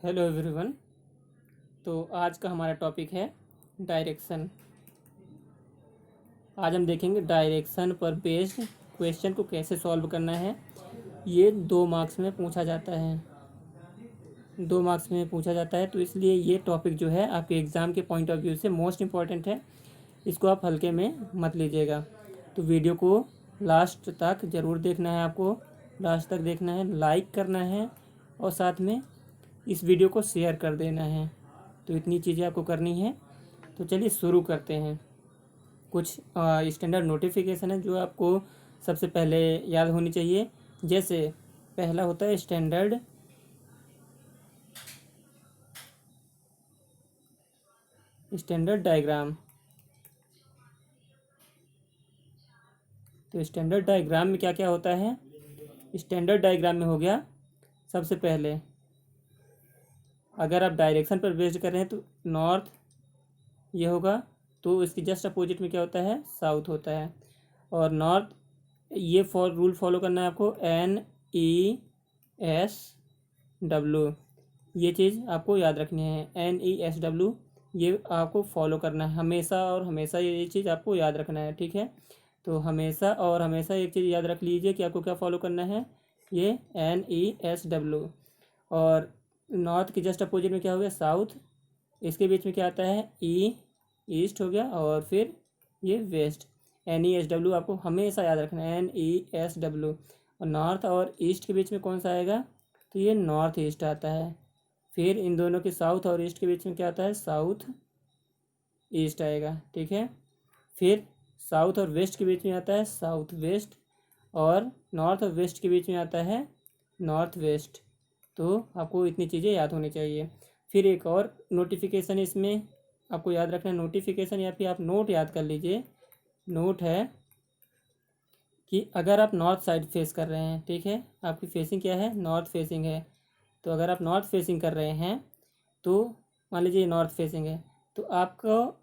Hello everyone. तो आज का हमारा टॉपिक है डायरेक्शन। आज हम देखेंगे डायरेक्शन पर बेस्ड क्वेश्चन को कैसे सॉल्व करना है। ये 2 मार्क्स में पूछा जाता है, 2 मार्क्स में पूछा जाता है। तो इसलिए ये टॉपिक जो है आपके एग्ज़ाम के पॉइंट ऑफ व्यू से मोस्ट इम्पॉर्टेंट है। इसको आप हल्के में मत लीजिएगा। तो वीडियो को लास्ट तक ज़रूर देखना है, आपको लास्ट तक देखना है, लाइक करना है और साथ में इस वीडियो को शेयर कर देना है। तो इतनी चीज़ें आपको करनी है। तो चलिए शुरू करते हैं। कुछ स्टैंडर्ड नोटिफिकेशन है जो आपको सबसे पहले याद होनी चाहिए। जैसे पहला होता है स्टैंडर्ड डायग्राम। तो स्टैंडर्ड डायग्राम में क्या क्या होता है। स्टैंडर्ड डायग्राम में हो गया सबसे पहले, अगर आप डायरेक्शन पर बेस्ड कर रहे हैं तो नॉर्थ ये होगा, तो इसकी जस्ट अपोजिट में क्या होता है, साउथ होता है। और नॉर्थ ये रूल फॉलो करना है आपको, NESW, ये चीज़ आपको याद रखनी है। NESW ये आपको फॉलो करना है हमेशा और हमेशा, ये चीज़ आपको याद रखना है, ठीक है। तो हमेशा और हमेशा एक चीज़ याद रख लीजिए कि आपको क्या फॉलो करना है, ये NESW। और नॉर्थ की जस्ट अपोजिट में क्या हो गया, साउथ। इसके बीच में क्या आता है, ईस्ट हो गया, और फिर ये वेस्ट। NESW आपको हमेशा याद रखना है, NESW। और नॉर्थ और ईस्ट के बीच में कौन सा आएगा, तो ये नॉर्थ ईस्ट आता है। फिर इन दोनों के साउथ और ईस्ट के बीच में क्या आता है, साउथ ईस्ट आएगा, ठीक है। फिर साउथ और वेस्ट के बीच में आता है साउथ वेस्ट, और नॉर्थ और वेस्ट के बीच में आता है नॉर्थ वेस्ट। तो आपको इतनी चीज़ें याद होनी चाहिए। फिर एक और नोटिफिकेशन इसमें आपको याद रखना है, नोटिफिकेशन या फिर आप नोट याद कर लीजिए। नोट है कि अगर आप नॉर्थ साइड फेस कर रहे हैं, ठीक है, आपकी फेसिंग क्या है, नॉर्थ फेसिंग है। तो अगर आप नॉर्थ फेसिंग कर रहे हैं तो मान लीजिए नॉर्थ फेसिंग है, तो आपको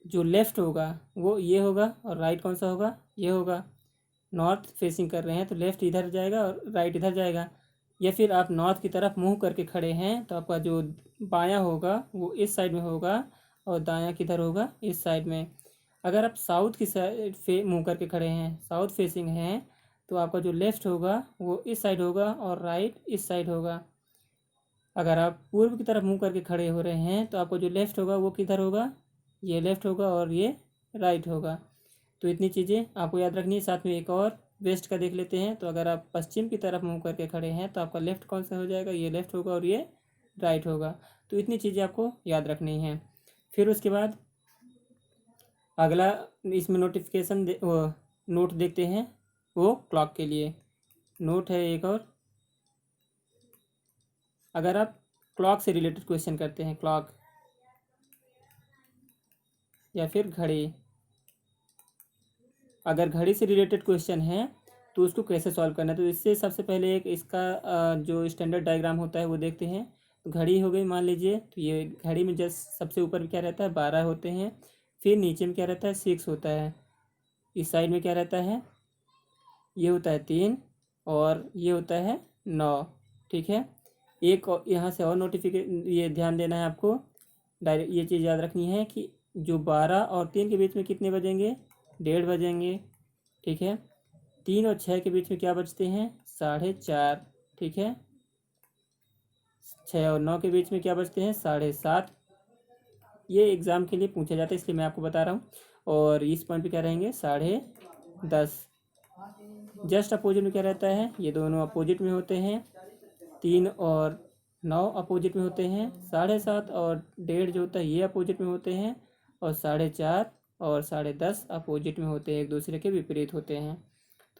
जो लेफ़्ट होगा वो ये होगा, और राइट कौन सा होगा, ये होगा। नॉर्थ फेसिंग कर रहे हैं तो लेफ़्ट इधर जाएगा और राइट इधर जाएगा। या फिर आप नॉर्थ की तरफ मुंह करके खड़े हैं तो आपका जो बायां होगा वो इस साइड में होगा, और दायां किधर होगा, इस साइड में। अगर आप साउथ की साइड मुंह करके खड़े हैं, साउथ फेसिंग हैं, तो आपका जो लेफ़्ट होगा वो इस साइड होगा और राइट इस साइड होगा। अगर आप पूर्व की तरफ मुंह करके खड़े हो रहे हैं तो आपको जो लेफ़्ट होगा वो किधर होगा, ये लेफ़्ट होगा और ये राइट होगा। तो इतनी चीज़ें आपको याद रखनी है। साथ में एक और वेस्ट का देख लेते हैं। तो अगर आप पश्चिम की तरफ मुंह करके खड़े हैं तो आपका लेफ़्ट कौन सा हो जाएगा, ये लेफ़्ट होगा और ये राइट होगा। तो इतनी चीज़ें आपको याद रखनी है। फिर उसके बाद अगला इसमें नोटिफिकेशन नोट देखते हैं, वो क्लॉक के लिए नोट है एक और। अगर आप क्लॉक से रिलेटेड क्वेश्चन करते हैं, क्लॉक या फिर घड़ी, अगर घड़ी से रिलेटेड क्वेश्चन है तो उसको कैसे सॉल्व करना है। तो इससे सबसे पहले एक इसका जो स्टैंडर्ड डायग्राम होता है वो देखते हैं। तो घड़ी हो गई मान लीजिए, तो ये घड़ी में जस्ट सबसे ऊपर क्या रहता है, 12 होते हैं। फिर नीचे में क्या रहता है, 6 होता है। इस साइड में क्या रहता है, ये होता है 3, और ये होता है 9, ठीक है। एक यहाँ से और ये ध्यान देना है आपको, डायरेक्ट ये चीज़ याद रखनी है कि जो 12 और 3 के बीच में कितने बजेंगे, 1:30 बजेंगे, ठीक है। 3 और 6 के बीच में क्या बजते हैं, 4:30, ठीक है। 6 और 9 के बीच में क्या बजते हैं, 7:30। ये एग्ज़ाम के लिए पूछा जाता है इसलिए मैं आपको बता रहा हूँ। और इस पॉइंट पे क्या रहेंगे, 10:30। जस्ट अपोजिट में क्या रहता है, ये दोनों अपोजिट में होते हैं। 3 और 9 अपोजिट में होते हैं। 7:30 और 1:30 जो होता है ये अपोजिट में होते हैं। और 4:30 और 10:30 अपोजिट में होते हैं, एक दूसरे के विपरीत होते हैं।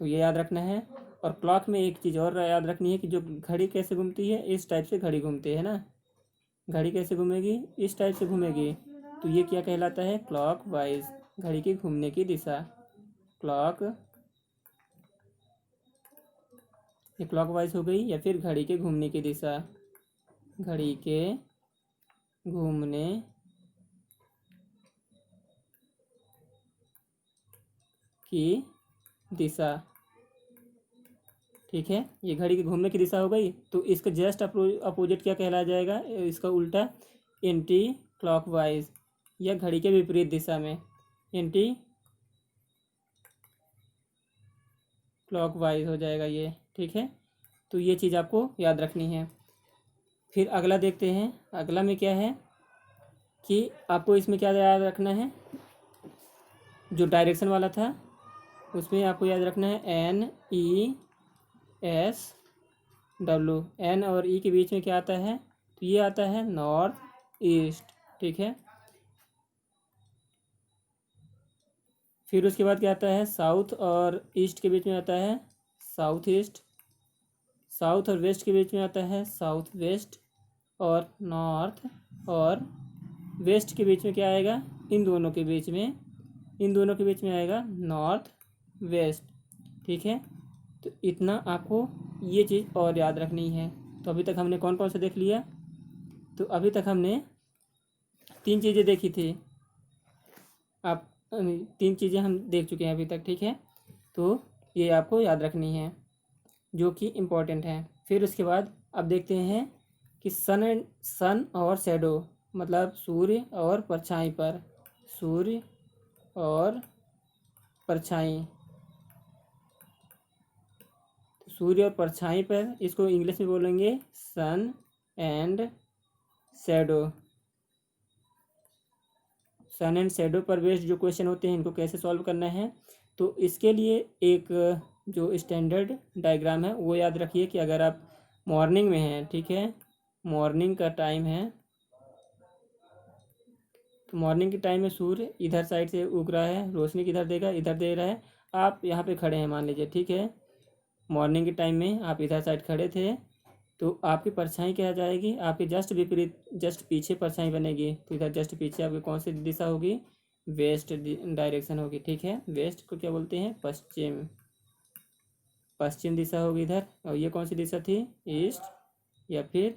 तो ये याद रखना है। और क्लॉक में एक चीज़ और याद रखनी है कि जो घड़ी कैसे घूमती है, इस टाइप से घड़ी घूमती है ना। घड़ी कैसे घूमेगी, इस टाइप से घूमेगी। तो ये क्या कहलाता है, क्लॉक वाइज, घड़ी की घूमने की दिशा। क्लॉक, ये क्लॉक वाइज हो गई। या फिर घड़ी के घूमने की दिशा, घड़ी के घूमने की दिशा, ठीक है। ये घड़ी के घूमने की दिशा हो गई, तो इसका जस्ट अपोजिट क्या कहलाया जाएगा, इसका उल्टा एंटी क्लॉकवाइज, या घड़ी के विपरीत दिशा में एंटी क्लॉकवाइज हो जाएगा ये, ठीक है। तो ये चीज़ आपको याद रखनी है। फिर अगला देखते हैं, अगला में क्या है कि आपको इसमें क्या याद रखना है, जो डायरेक्शन वाला था उसमें आपको याद रखना है NESW। एन और ई के बीच में क्या आता है, तो ये आता है नॉर्थ ईस्ट, ठीक है। फिर उसके बाद क्या आता है, साउथ और ईस्ट के बीच में आता है साउथ ईस्ट। साउथ और वेस्ट के बीच में आता है साउथ वेस्ट। और नॉर्थ और वेस्ट के बीच में क्या आएगा, इन दोनों के बीच में आएगा नॉर्थ वेस्ट, ठीक है। तो इतना आपको ये चीज़ और याद रखनी है। तो अभी तक हमने कौन कौन सा देख लिया, तो अभी तक हमने 3 चीज़ें देखी थी। आप 3 चीज़ें हम देख चुके हैं अभी तक, ठीक है। तो ये आपको याद रखनी है, जो कि इम्पोर्टेंट है। फिर उसके बाद अब देखते हैं कि सन और शैडो, मतलब सूर्य और परछाई पर, सूर्य और परछाई, सूर्य और परछाई पर, इसको इंग्लिश में बोलेंगे sun and shadow. Sun and shadow पर बेस्ड जो क्वेश्चन होते हैं, इनको कैसे सॉल्व करना है, तो इसके लिए एक जो स्टैंडर्ड डायग्राम है वो याद रखिए कि अगर आप मॉर्निंग में हैं, ठीक है, मॉर्निंग का टाइम है, तो मॉर्निंग के टाइम में सूर्य इधर साइड से उग रहा है, रोशनी किधर देगा, इधर दे रहा है। आप यहाँ पे खड़े हैं मान लीजिए, ठीक है, मॉर्निंग के टाइम में आप इधर साइड खड़े थे, तो आपकी परछाई क्या जाएगी, आपके जस्ट विपरीत, जस्ट पीछे परछाई बनेगी। तो इधर जस्ट पीछे आपकी कौन सी दिशा होगी, वेस्ट डायरेक्शन होगी, ठीक है। वेस्ट को क्या बोलते हैं, पश्चिम, पश्चिम दिशा होगी इधर। और ये कौन सी दिशा थी, ईस्ट या फिर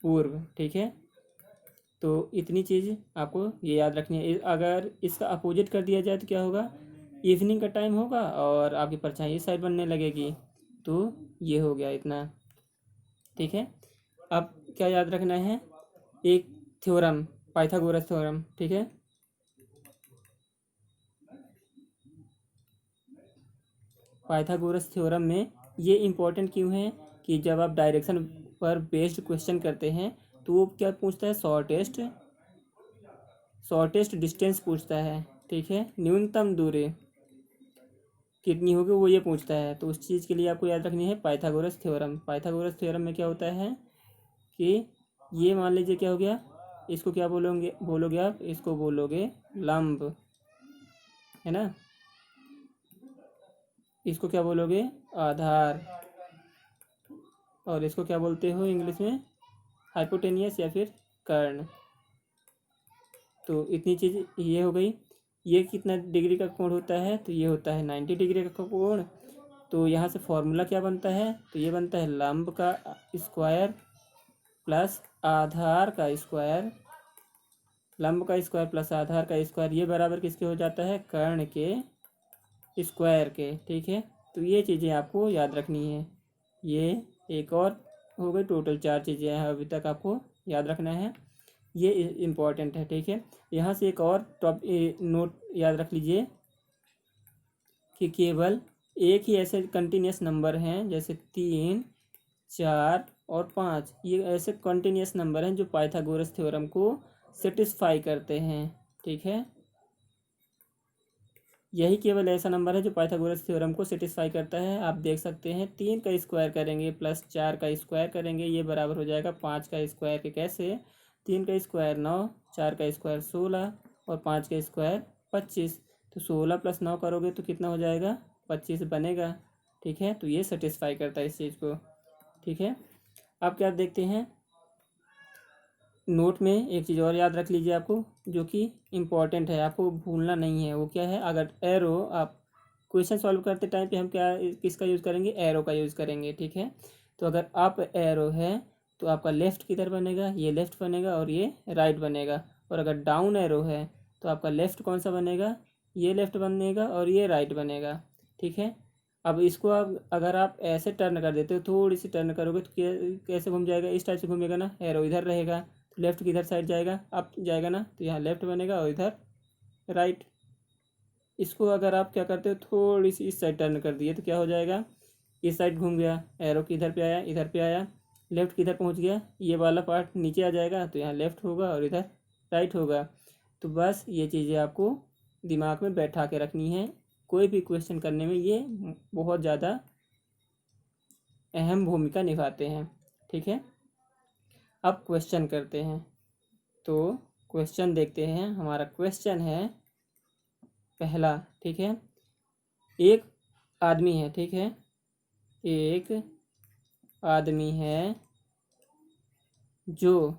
पूर्व, ठीक है। तो इतनी चीज़ आपको ये याद रखनी है। अगर इसका अपोजिट कर दिया जाए तो क्या होगा, इवनिंग का टाइम होगा और आपकी परछाई इस साइड बनने लगेगी। तो ये हो गया इतना, ठीक है। अब क्या याद रखना है, एक थ्योरम, पाइथागोरस थ्योरम, ठीक है। पाइथागोरस थ्योरम में ये इम्पोर्टेंट क्यों है कि जब आप डायरेक्शन पर बेस्ड क्वेश्चन करते हैं तो वो क्या पूछता है, शॉर्टेस्ट डिस्टेंस पूछता है, ठीक है, न्यूनतम दूरी कितनी होगी वो ये पूछता है। तो उस चीज़ के लिए आपको याद रखनी है पाइथागोरस थ्योरम। पाइथागोरस थ्योरम में क्या होता है कि ये मान लीजिए क्या हो गया, इसको क्या बोलोगे आप, इसको बोलोगे लंब, है ना, इसको क्या बोलोगे, आधार, और इसको क्या बोलते हो इंग्लिश में, हाइपोटेनियस या फिर कर्ण। तो इतनी चीज़ ये हो गई। ये कितना डिग्री का कोण होता है, तो ये होता है 90 डिग्री का कोण। तो यहाँ से फॉर्मूला क्या बनता है, तो ये बनता है लंब का स्क्वायर प्लस आधार का स्क्वायर, लंब का स्क्वायर प्लस आधार का स्क्वायर, ये बराबर किसके हो जाता है, कर्ण के स्क्वायर के, ठीक है। तो ये चीज़ें आपको याद रखनी है। ये एक और हो गई, टोटल 4 चीज़ें हैं अभी तक आपको याद रखना है, ये इम्पॉर्टेंट है, ठीक है। यहाँ से एक और नोट याद रख लीजिए कि केवल एक ही ऐसे कंटिन्यूस नंबर हैं, जैसे 3, 4 और 5, ये ऐसे कंटिन्यूस नंबर हैं जो पाइथागोरस थ्योरम को सेटिस्फाई करते हैं, ठीक है। यही केवल ऐसा नंबर है जो पाइथागोरस थ्योरम को सेटिस्फाई करता है। आप देख सकते हैं 3 का स्क्वायर करेंगे प्लस 4 का स्क्वायर करेंगे, ये बराबर हो जाएगा 5 का स्क्वायर के। कैसे, 3 का स्क्वायर 9, 4 का स्क्वायर 16 और 5 का स्क्वायर 25। तो 16 प्लस 9 करोगे तो कितना हो जाएगा, 25 बनेगा, ठीक है। तो ये सेटिस्फाई करता है इस चीज़ को, ठीक है। अब क्या देखते हैं, नोट में एक चीज़ और याद रख लीजिए आपको, जो कि इम्पॉर्टेंट है, आपको भूलना नहीं है। वो क्या है, अगर एरो, आप क्वेश्चन सॉल्व करते टाइम पे हम क्या किसका यूज़ करेंगे, एरो का यूज़ करेंगे, ठीक है। तो अगर अप एरो है तो आपका लेफ़्ट किधर बनेगा, ये लेफ़्ट बनेगा और ये राइट बनेगा। और अगर डाउन एरो है तो आपका लेफ़्ट कौन सा बनेगा, ये लेफ़्ट बनेगा और ये राइट बनेगा, ठीक है। अब इसको आप अगर आप ऐसे टर्न कर देते हो, थोड़ी सी टर्न करोगे तो कैसे घूम जाएगा, इस टाइप से घूमेगा ना, एरो इधर रहेगा तो लेफ्ट किधर साइड जाएगा, अप जाएगा ना, तो यहाँ लेफ्ट बनेगा और इधर राइट। इसको अगर आप क्या करते हो, थोड़ी सी इस साइड टर्न कर दिए तो क्या हो जाएगा, इस साइड घूम गया, एरो किधर पे आया, इधर पे आया, लेफ्ट किधर पहुंच गया, ये वाला पार्ट नीचे आ जाएगा तो यहाँ लेफ्ट होगा और इधर राइट होगा। तो बस ये चीज़ें आपको दिमाग में बैठा के रखनी है, कोई भी क्वेश्चन करने में ये बहुत ज़्यादा अहम भूमिका निभाते हैं। ठीक है, अब क्वेश्चन करते हैं। तो क्वेश्चन देखते हैं, हमारा क्वेश्चन है पहला। ठीक है, एक आदमी है, ठीक है, एक आदमी है जो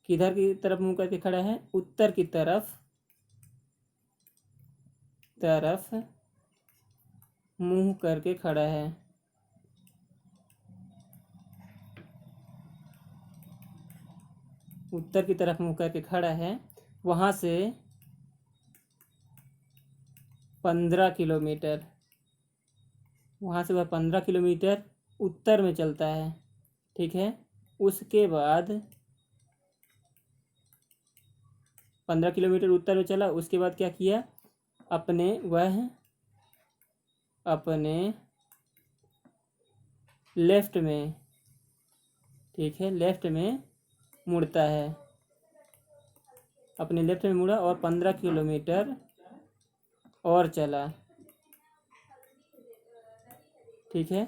किधर की तरफ मुंह करके खड़ा है, उत्तर की तरफ मुंह करके खड़ा है। उत्तर की तरफ मुंह करके खड़ा है, वहां से 15 किलोमीटर, वहाँ से वह 15 किलोमीटर उत्तर में चलता है। ठीक है, उसके बाद 15 किलोमीटर उत्तर में चला, उसके बाद क्या किया, अपने लेफ्ट में, ठीक है, लेफ्ट में मुड़ता है, अपने लेफ्ट में मुड़ा और 15 किलोमीटर और चला। ठीक है,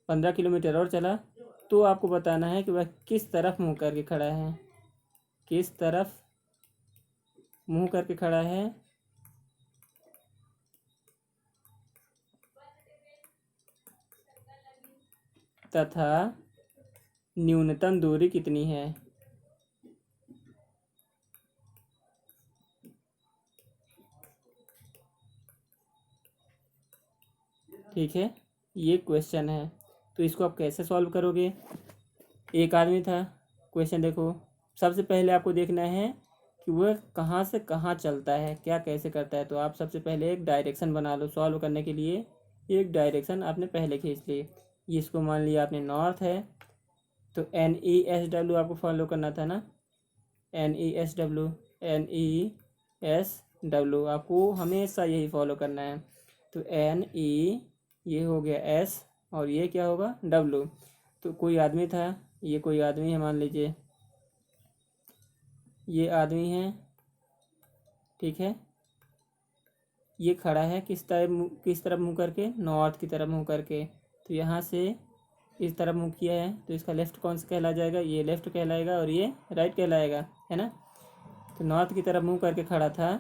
15 किलोमीटर और चला, तो आपको बताना है कि वह किस तरफ मुंह करके खड़ा है, किस तरफ मुंह करके खड़ा है, तथा न्यूनतम दूरी कितनी है। ठीक है, ये क्वेश्चन है, तो इसको आप कैसे सॉल्व करोगे। एक आदमी था, क्वेश्चन देखो, सबसे पहले आपको देखना है कि वह कहाँ से कहाँ चलता है, क्या कैसे करता है। तो आप सबसे पहले एक डायरेक्शन बना लो, सॉल्व करने के लिए एक डायरेक्शन आपने पहले खींच ली। इसको मान लिया आपने नॉर्थ है, तो NESW आपको फॉलो करना था ना, NESW आपको हमेशा यही फॉलो करना है। तो NE ये हो गया S और ये क्या होगा W। तो कोई आदमी था, ये कोई आदमी है, मान लीजिए ये आदमी है, ठीक है, ये खड़ा है किस तरफ मुँह करके, नॉर्थ की तरफ मुँह करके। तो यहाँ से इस तरफ मुँह किया है, तो इसका लेफ्ट कौन सा कहला जाएगा, ये लेफ्ट कहलाएगा और ये राइट कहलाएगा, है ना। तो नॉर्थ की तरफ मुँह करके खड़ा था,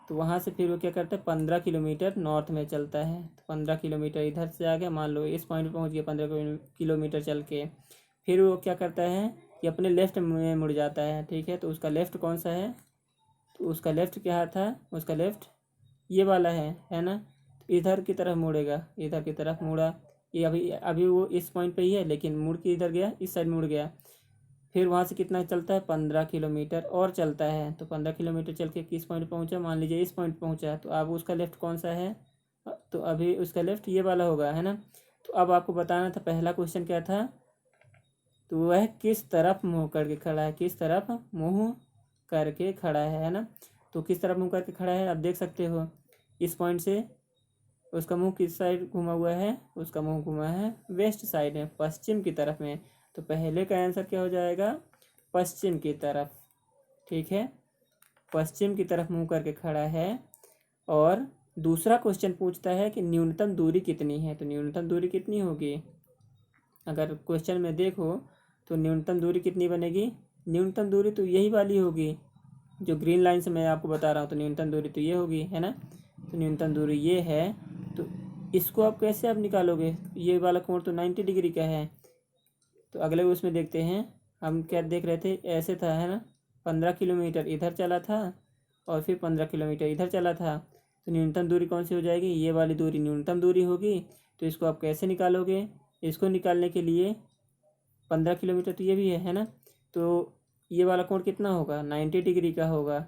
तो वहाँ से फिर वो क्या करता है, 15 किलोमीटर नॉर्थ में चलता है। तो 15 किलोमीटर इधर से आ गया, मान लो इस पॉइंट पर पहुँच गया 15 किलोमीटर चल के, फिर वो क्या करता है कि अपने लेफ्ट में मुड़ जाता है। ठीक है, तो उसका लेफ्ट कौन सा है, तो उसका लेफ्ट क्या था, उसका लेफ्ट ये वाला है ना। तो इधर की तरफ मुड़ेगा, इधर की तरफ मुड़ा, ये अभी वो इस पॉइंट पे ही है, लेकिन मुड़ के इधर गया, इस साइड मुड़ गया। फिर वहाँ से कितना चलता है, 15 किलोमीटर और चलता है। तो 15 किलोमीटर चल के किस पॉइंट पहुँचा, मान लीजिए इस पॉइंट पहुँचा। तो अब उसका लेफ्ट कौन सा है, तो अभी उसका लेफ्ट ये वाला होगा, है ना। तो अब आपको बताना था, पहला क्वेश्चन क्या था, तो वह किस तरफ मुँह करके खड़ा है, किस तरफ मुँह करके खड़ा है ना। तो किस तरफ मुँह करके खड़ा है, आप देख सकते हो इस पॉइंट से उसका मुंह किस साइड घुमा हुआ है, उसका मुंह घुमा है वेस्ट साइड में, पश्चिम की तरफ में। तो पहले का आंसर क्या हो जाएगा, पश्चिम की तरफ। ठीक है, पश्चिम की तरफ मुंह करके खड़ा है। और दूसरा क्वेश्चन पूछता है कि न्यूनतम दूरी कितनी है। तो न्यूनतम दूरी कितनी होगी, अगर क्वेश्चन में देखो तो न्यूनतम दूरी कितनी बनेगी, न्यूनतम दूरी तो यही वाली होगी जो ग्रीन लाइन से मैं आपको बता रहा हूँ। तो न्यूनतम दूरी तो ये होगी, है ना। तो न्यूनतम दूरी ये है, तो इसको आप कैसे आप निकालोगे, ये वाला कोण तो 90 डिग्री का है। तो अगले उसमें देखते हैं, हम क्या देख रहे थे, ऐसे था, है ना, 15 किलोमीटर इधर चला था और फिर 15 किलोमीटर इधर चला था। तो न्यूनतम दूरी कौन सी हो जाएगी, ये वाली दूरी न्यूनतम दूरी होगी। तो इसको आप कैसे निकालोगे, इसको निकालने के लिए 15 किलोमीटर तो ये भी है ना। तो ये वाला कोण कितना होगा, 90 डिग्री का होगा।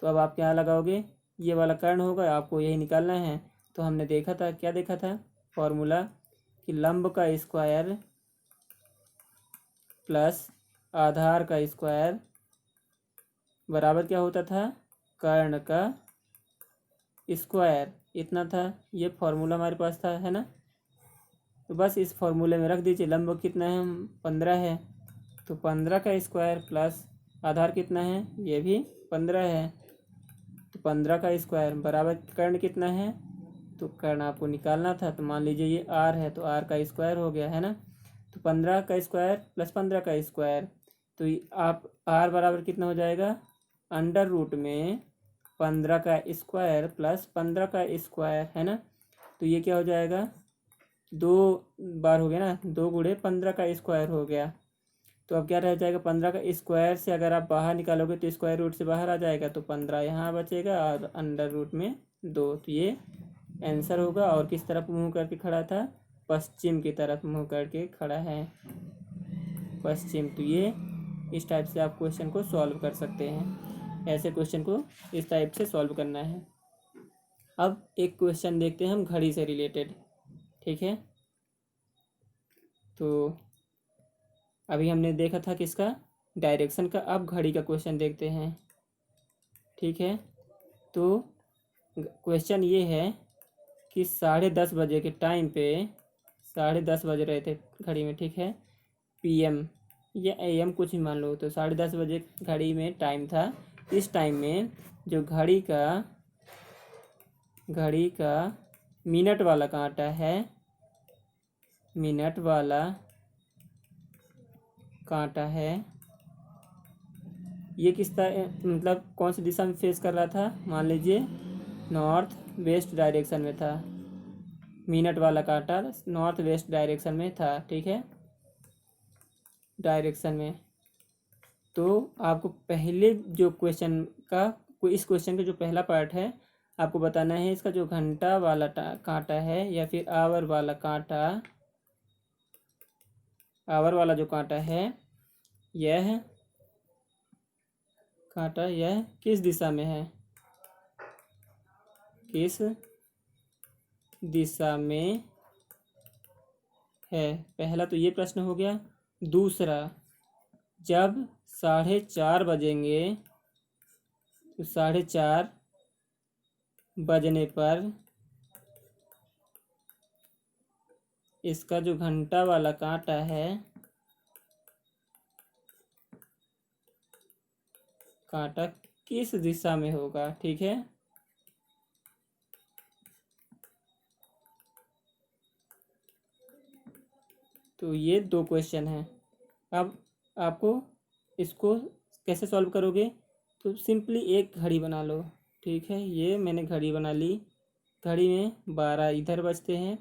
तो अब आप क्या लगाओगे, ये वाला कर्ण होगा, आपको यही निकालना है। तो हमने देखा था, क्या देखा था फॉर्मूला, कि लंब का स्क्वायर प्लस आधार का स्क्वायर बराबर क्या होता था, कर्ण का स्क्वायर। इतना था, ये फॉर्मूला हमारे पास था, है ना। तो बस इस फॉर्मूले में रख दीजिए। लंब कितना है, 15 है, तो 15 का स्क्वायर प्लस आधार कितना है, ये भी 15 है, तो 15 का स्क्वायर बराबर कर्ण कितना है, तो कर्ण आपको निकालना था। तो मान लीजिए ये आर है, तो आर का स्क्वायर हो गया, है ना। तो 15 का स्क्वायर प्लस 15 का स्क्वायर, तो आप आर बराबर कितना हो जाएगा, अंडर रूट में 15 का स्क्वायर प्लस 15 का स्क्वायर, है ना। तो ये क्या हो जाएगा, 2 बार हो गया ना, 2 गुणे 15 का स्क्वायर हो गया। तो अब क्या रह जाएगा, 15 का स्क्वायर से अगर आप बाहर निकालोगे तो स्क्वायर रूट से बाहर आ जाएगा, तो 15 यहाँ बचेगा और अंडर रूट में 2। तो ये आंसर होगा। और किस तरफ मुंह करके खड़ा था, पश्चिम की तरफ मुंह करके खड़ा है, पश्चिम। तो ये इस टाइप से आप क्वेश्चन को सॉल्व कर सकते हैं। ऐसे क्वेश्चन को इस टाइप से सॉल्व करना है। अब एक क्वेश्चन देखते हैं हम घड़ी से रिलेटेड, ठीक है। तो अभी हमने देखा था किसका, डायरेक्शन का। अब घड़ी का क्वेश्चन देखते हैं, ठीक है। तो क्वेश्चन ये है कि 10:30 बजे के टाइम पे, 10:30 बज रहे थे घड़ी में, ठीक है, PM या AM कुछ भी मान लो, तो 10:30 बजे घड़ी में टाइम था। इस टाइम में जो घड़ी का मिनट वाला कांटा है, मिनट वाला कांटा है, ये मतलब कौन सी दिशा में फेस कर रहा था, मान लीजिए नॉर्थ वेस्ट डायरेक्शन में था। मिनट वाला कांटा नॉर्थ वेस्ट डायरेक्शन में था, ठीक है, डायरेक्शन में। तो आपको पहले जो क्वेश्चन का, इस क्वेश्चन का जो पहला पार्ट है, आपको बताना है इसका जो घंटा वाला कांटा है या फिर आवर वाला कांटा, आवर वाला जो कांटा है, यह कांटा यह किस दिशा में है, किस दिशा में है। पहला तो ये प्रश्न हो गया। दूसरा, जब 4:30 बजेंगे तो 4:30 बजने पर इसका जो घंटा वाला कांटा है, कांटा किस दिशा में होगा, ठीक है। तो ये 2 क्वेश्चन हैं। अब आपको इसको कैसे सॉल्व करोगे, तो सिंपली एक घड़ी बना लो, ठीक है। ये मैंने घड़ी बना ली। घड़ी में 12 इधर बजते हैं,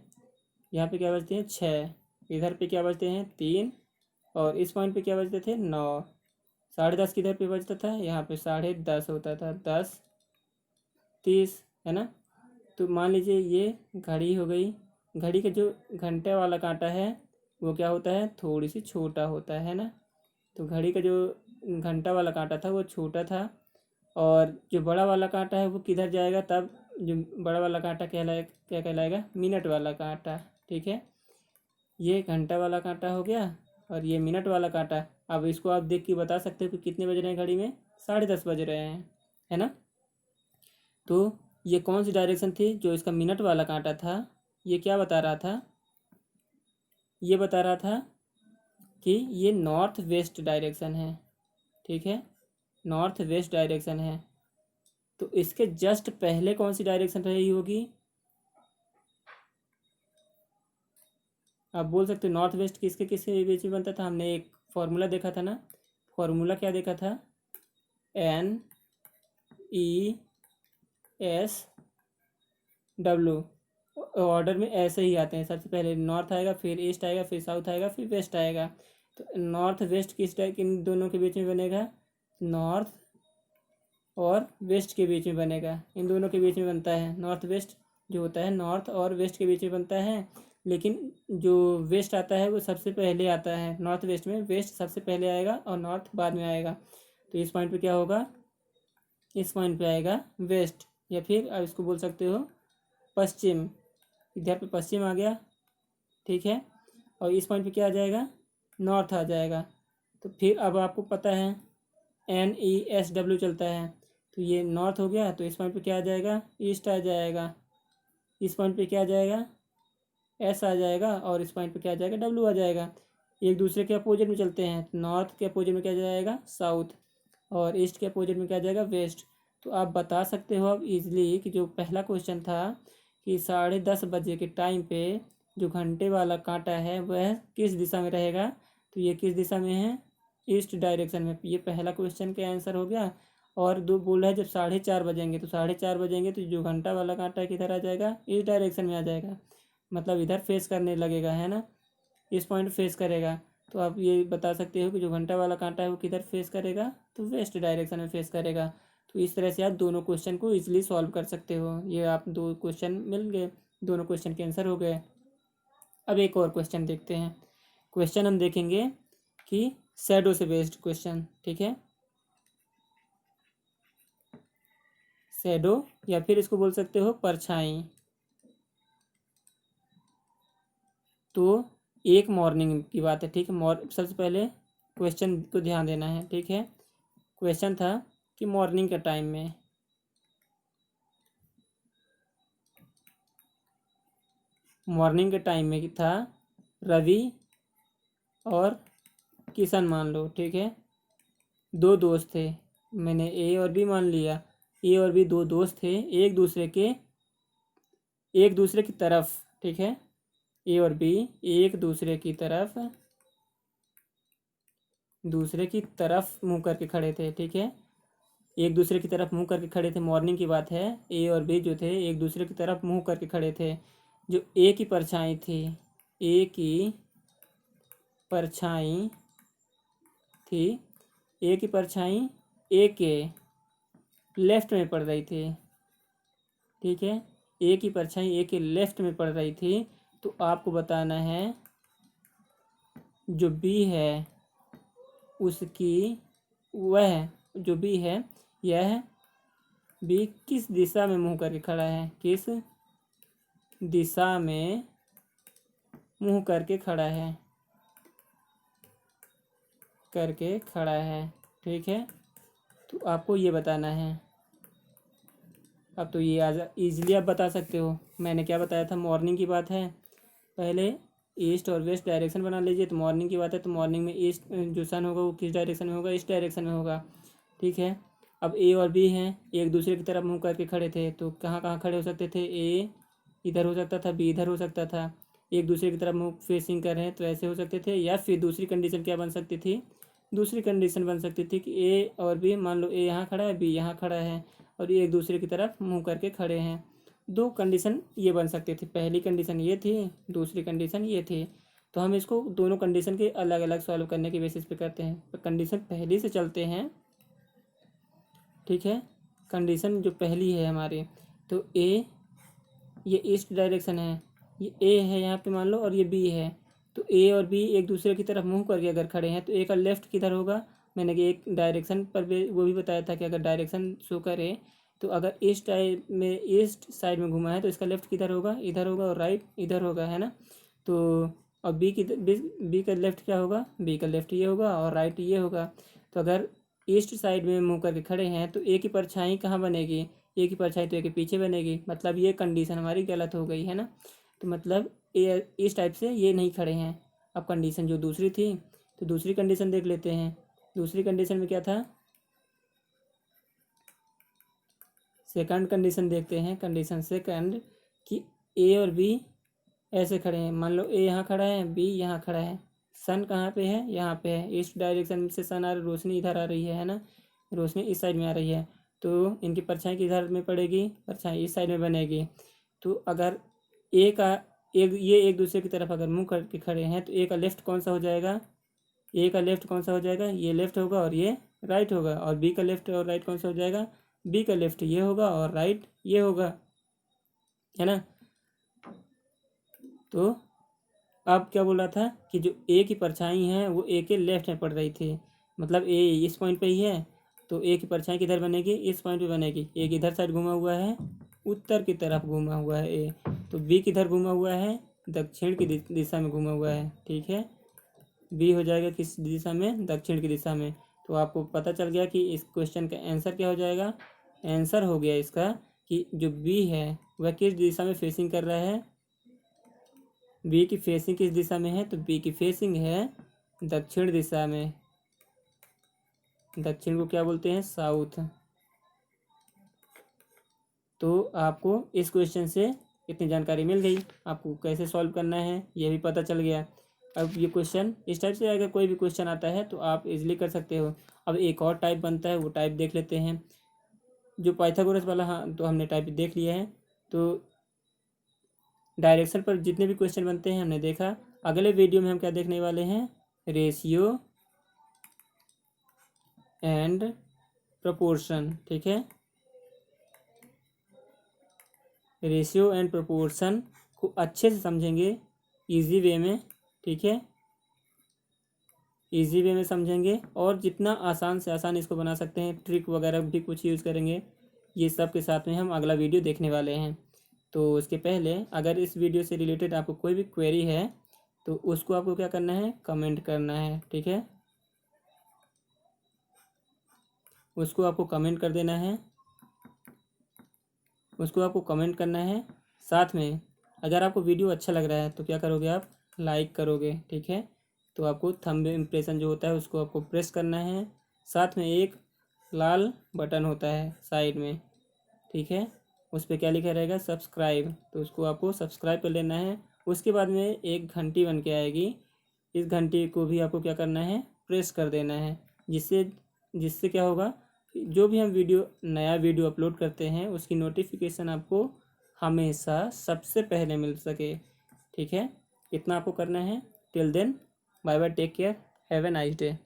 यहाँ पे क्या बजते हैं 6, इधर पे क्या बजते हैं 3, और इस पॉइंट पे क्या बजते थे 9। 10:30 किधर पे बजता था, यहाँ पे 10:30 होता था, 10:30, है ना। तो मान लीजिए ये घड़ी हो गई। घड़ी का जो घंटे वाला कांटा है वो क्या होता है, थोड़ी सी छोटा होता है ना। तो घड़ी का जो घंटा वाला कांटा था वो छोटा था, और जो बड़ा वाला कांटा है वो किधर जाएगा, तब जो बड़ा वाला कांटा क्या कहलाएगा, मिनट वाला कांटा, ठीक है। ये घंटा वाला कांटा हो गया और ये मिनट वाला कांटा। अब इसको आप देख के बता सकते हो कि कितने बज रहे हैं घड़ी में, 10:30 बज रहे हैं, है ना। तो ये कौन सी डायरेक्शन थी, जो इसका मिनट वाला कांटा था, ये क्या बता रहा था, ये बता रहा था कि ये नॉर्थ वेस्ट डायरेक्शन है, ठीक है, नॉर्थ वेस्ट डायरेक्शन है। तो इसके जस्ट पहले कौन सी डायरेक्शन रही होगी, आप बोल सकते हो नॉर्थ वेस्ट किसके किसके बीच में बनता था। हमने एक फॉर्मूला देखा था ना, फॉर्मूला क्या देखा था, NESW। ऑर्डर में ऐसे ही आते हैं, सबसे पहले नॉर्थ आएगा, फिर ईस्ट आएगा, फिर साउथ आएगा, फिर वेस्ट आएगा। तो नॉर्थ वेस्ट किन दोनों के बीच में बनेगा, नॉर्थ और वेस्ट के बीच में बनेगा, इन दोनों के बीच में बनता है। नॉर्थ वेस्ट जो होता है नॉर्थ और वेस्ट के बीच में बनता है, लेकिन जो वेस्ट आता है वो सबसे पहले आता है। नॉर्थ वेस्ट में वेस्ट सबसे पहले आएगा और नॉर्थ बाद में आएगा। तो इस पॉइंट पे क्या होगा, इस पॉइंट पे आएगा वेस्ट, या फिर आप इसको बोल सकते हो पश्चिम, इधर पे पश्चिम आ गया, ठीक है। और इस पॉइंट पे क्या आ जाएगा, नॉर्थ आ जाएगा। तो फिर अब आपको पता है NESW चलता है, तो ये नॉर्थ हो गया, तो इस पॉइंट पे क्या आ जाएगा, ईस्ट आ जाएगा। इस पॉइंट पे क्या आ जाएगा, S आ जाएगा, और इस पॉइंट पे क्या आ जाएगा, W आ जाएगा। एक दूसरे के अपोजिट में चलते हैं, नॉर्थ के अपोजिट में क्या जाएगा, साउथ, और ईस्ट के अपोजिट में क्या जाएगा, वेस्ट। तो आप बता सकते हो अब इजली कि जो पहला क्वेश्चन था कि 10:30 बजे के टाइम पे जो घंटे वाला कांटा है वह किस दिशा में रहेगा, तो ये किस दिशा में है, ईस्ट डायरेक्शन में। ये पहला क्वेश्चन का आंसर हो गया। और दो बोल रहा है जब 4:30 बजेंगे, तो 4:30 बजेंगे तो जो घंटा वाला कांटा किधर आ जाएगा, ईस्ट डायरेक्शन में आ जाएगा, मतलब इधर फेस करने लगेगा, है ना, इस पॉइंट फेस करेगा। तो आप ये बता सकते हो कि जो घंटा वाला कांटा है वो किधर फेस करेगा, तो वेस्ट डायरेक्शन में फेस करेगा। तो इस तरह से आप दोनों क्वेश्चन को इजीली सॉल्व कर सकते हो। ये आप दो क्वेश्चन मिल गए, दोनों क्वेश्चन के आंसर हो गए। अब एक और क्वेश्चन देखते हैं। क्वेश्चन हम देखेंगे कि शैडो से बेस्ड क्वेश्चन, ठीक है। शैडो या फिर इसको बोल सकते हो परछाई। तो एक मॉर्निंग की बात है, ठीक है। सबसे पहले क्वेश्चन को ध्यान देना है, ठीक है। क्वेश्चन था कि मॉर्निंग के टाइम में, मॉर्निंग के टाइम में था रवि और किशन मान लो, ठीक है, दो दोस्त थे। मैंने ए और बी मान लिया। ए और बी दो दोस्त थे, एक दूसरे की तरफ, ठीक है। ए और बी एक दूसरे की तरफ मुंह करके खड़े थे, ठीक है। एक दूसरे की तरफ मुंह करके खड़े थे, मॉर्निंग की बात है। ए और बी जो थे एक दूसरे की तरफ मुंह करके खड़े थे। जो ए की परछाई थी, ए की परछाई थी, ए की परछाई ए के लेफ्ट में पड़ रही थी, ठीक है। ए की परछाई ए के लेफ्ट में पड़ रही थी। तो आपको बताना है जो बी है उसकी, वह जो बी है, यह बी किस दिशा में मुंह करके खड़ा है, किस दिशा में मुंह करके खड़ा है, ठीक है। तो आपको ये बताना है। अब तो ये आज ईजिली आप बता सकते हो। मैंने क्या बताया था, मॉर्निंग की बात है, पहले ईस्ट और वेस्ट डायरेक्शन बना लीजिए। तो मॉर्निंग की बात है, तो मॉर्निंग में ईस्ट जो सन होगा वो किस डायरेक्शन में होगा, ईस्ट डायरेक्शन में होगा, ठीक है। अब ए और बी हैं, एक दूसरे की तरफ मुंह करके खड़े थे, तो कहाँ कहाँ खड़े हो सकते थे, ए इधर हो सकता था, बी इधर हो सकता था। एक दूसरे की तरफ मुंह फेसिंग कर रहे हैं तो ऐसे हो सकते थे, या फिर दूसरी कंडीशन क्या बन सकती थी, दूसरी कंडीशन बन सकती थी कि ए और बी, मान लो ए यहाँ खड़ा है, बी यहाँ खड़ा है, और ये एक दूसरे की तरफ मुंह करके खड़े हैं। दो कंडीशन ये बन सकती थी, पहली कंडीशन ये थी, दूसरी कंडीशन ये थी। तो हम इसको दोनों कंडीशन के अलग अलग सॉल्व करने के बेसिस पे करते हैं। तो कंडीशन पहली से चलते हैं, ठीक है। कंडीशन जो पहली है हमारी, तो ए, ये ईस्ट डायरेक्शन है, ये ए है यहाँ पे मान लो, और ये बी है। तो ए और बी एक दूसरे की तरफ मुंह करके अगर खड़े हैं तो ए का लेफ्ट किधर होगा, मैंने कि एक डायरेक्शन पर भी वो भी बताया था कि अगर डायरेक्शन शो करे तो अगर ईस्ट साइड में घुमा है तो इसका लेफ्ट किधर होगा, इधर होगा, और राइट इधर होगा, है ना। तो और बी का लेफ्ट क्या होगा, बी का लेफ्ट ये होगा और राइट ये होगा। तो अगर ईस्ट साइड में मुंह करके खड़े हैं तो ए की परछाई कहाँ बनेगी, ए की परछाई तो ए के पीछे बनेगी, मतलब ये कंडीशन हमारी गलत हो गई, है ना। तो मतलब ए इस टाइप से ये नहीं खड़े हैं। अब कंडीशन जो दूसरी थी, तो दूसरी कंडीशन देख लेते हैं। दूसरी कंडीशन में क्या था, सेकंड कंडीशन देखते हैं। कंडीशन सेकंड कि ए और बी ऐसे खड़े हैं, मान लो ए यहाँ खड़ा है, बी यहाँ खड़ा है। सन कहाँ पे है, यहाँ पे है, ईस्ट डायरेक्शन से सन आ रही, रोशनी इधर आ रही है ना, रोशनी इस साइड में आ रही है। तो इनकी परछाई किधर में पड़ेगी, परछाई इस साइड में बनेगी। तो अगर ए का ये एक दूसरे की तरफ अगर मुंह करके खड़े हैं तो ए का लेफ्ट कौन सा हो जाएगा, ए का लेफ्ट कौन सा हो जाएगा, ये लेफ्ट होगा और ये राइट होगा। और बी का लेफ्ट और राइट कौन सा हो जाएगा, बी का लेफ्ट ये होगा और राइट ये होगा, है ना। तो अब क्या बोल रहा था कि जो ए की परछाई है वो ए के लेफ्ट में पड़ रही थी, मतलब ए इस पॉइंट पे ही है, तो ए की परछाई किधर बनेगी, इस पॉइंट पे बनेगी। एक इधर साइड घुमा हुआ है उत्तर की तरफ घूमा हुआ है ए। तो बी किधर घूमा हुआ है, दक्षिण की दिशा में घूमा हुआ है, ठीक है। बी हो जाएगा किस दिशा में, दक्षिण की दिशा में। तो आपको पता चल गया कि इस क्वेश्चन का आंसर क्या हो जाएगा। आंसर हो गया इसका कि जो बी है वह किस दिशा में फेसिंग कर रहा है, बी की फेसिंग किस दिशा में है, तो बी की फेसिंग है दक्षिण दिशा में। दक्षिण को क्या बोलते हैं, साउथ। तो आपको इस क्वेश्चन से इतनी जानकारी मिल गई, आपको कैसे सॉल्व करना है ये भी पता चल गया। अब ये क्वेश्चन इस टाइप से अगर कोई भी क्वेश्चन आता है तो आप इजीली कर सकते हो। अब एक और टाइप बनता है, वो टाइप देख लेते हैं। जो पाइथागोरस वाला, हाँ तो हमने टाइप देख लिया है। तो डायरेक्शन पर जितने भी क्वेश्चन बनते हैं हमने देखा। अगले वीडियो में हम क्या देखने वाले हैं, रेशियो एंड प्रोपोर्शन, ठीक है। रेशियो एंड प्रोपोर्शन को अच्छे से समझेंगे इजी वे में, ठीक है। इजी वे में समझेंगे और जितना आसान से आसान इसको बना सकते हैं, ट्रिक वगैरह भी कुछ यूज़ करेंगे। ये सब के साथ में हम अगला वीडियो देखने वाले हैं। तो उसके पहले अगर इस वीडियो से रिलेटेड आपको कोई भी क्वेरी है तो उसको आपको क्या करना है, कमेंट करना है, ठीक है। उसको आपको कमेंट कर देना है, उसको आपको कमेंट करना है। साथ में अगर आपको वीडियो अच्छा लग रहा है तो क्या करोगे, आप लाइक करोगे, ठीक है। तो आपको थंब इम्प्रेशन जो होता है उसको आपको प्रेस करना है। साथ में एक लाल बटन होता है साइड में, ठीक है, उस पर क्या लिखा रहेगा, सब्सक्राइब। तो उसको आपको सब्सक्राइब कर लेना है। उसके बाद में एक घंटी बन के आएगी, इस घंटी को भी आपको क्या करना है, प्रेस कर देना है। जिससे जिससे क्या होगा, जो भी हम नया वीडियो अपलोड करते हैं उसकी नोटिफिकेशन आपको हमेशा सबसे पहले मिल सके, ठीक है। इतना आपको करना है। Till then bye bye, take care, have a nice day.